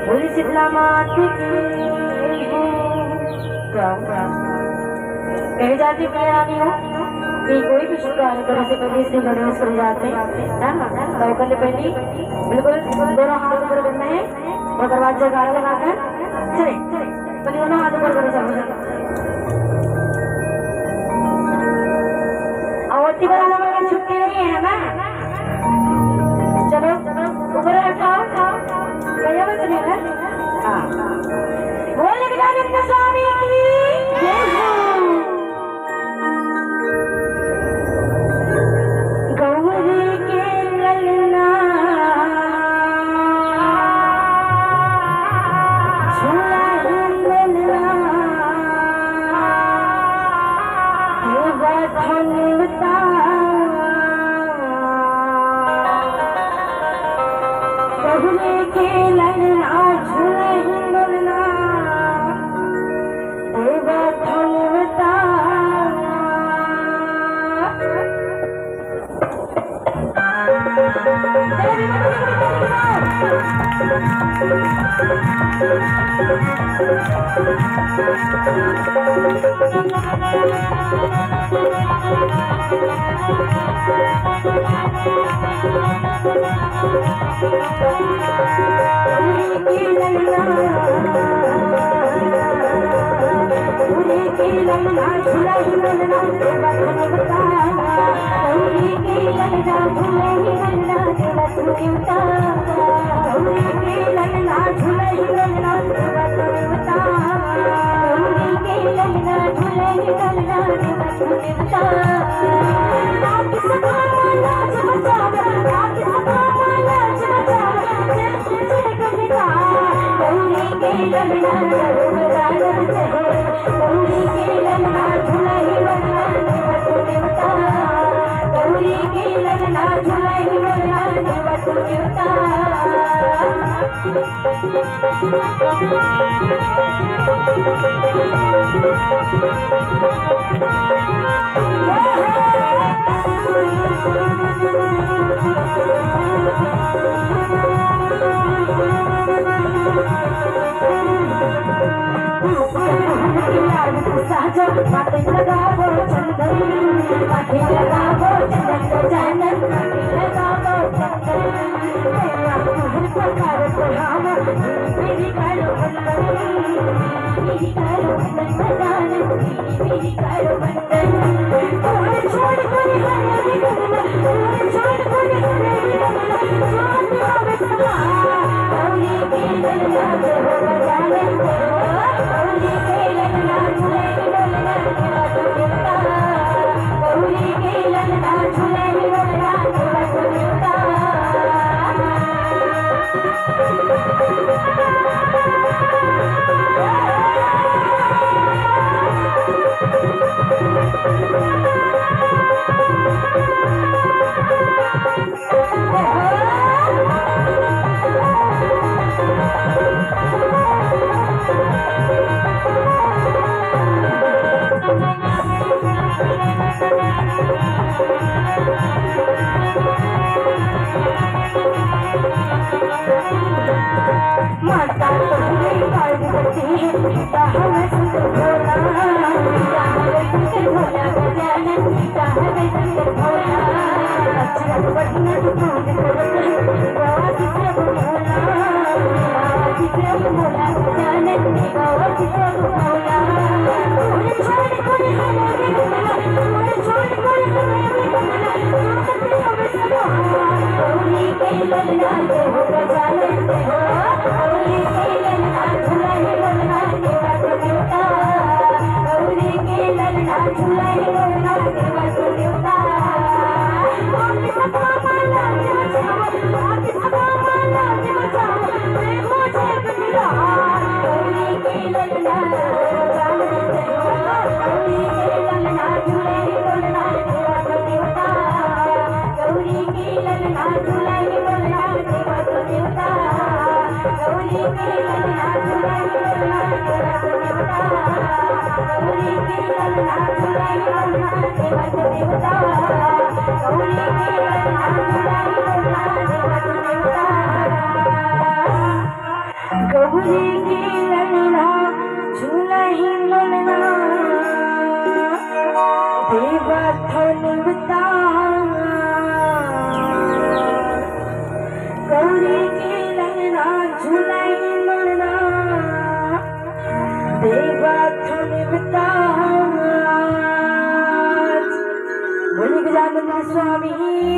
बोली शीतला माती कह जाती कल्याणी हो कि कोई भी शुभ कार्य करने से पहले श्री गणेश कर जाते है ना। तो करने पहले बिल्कुल दोनों हाथ ऊपर करने हैं और दरवाजा गाड़ा लगाकर चले पहले दोनों हाथ ऊपर करो सब आवती वाला वाला छुट्टी नहीं है ना। चलो ऊपर रखो कया बच नहीं है। हाँ बोले गजानन स्वामी की जय हो। गौरी के ललना झूला ललना धनवता गौरी के ललना झूला ललना धनवता गौरी की ललना झूलही ललना देवा थोनिवता गौरी की ललना झूलही ललना देवा थोनिवता बोले गजानन स्वामी।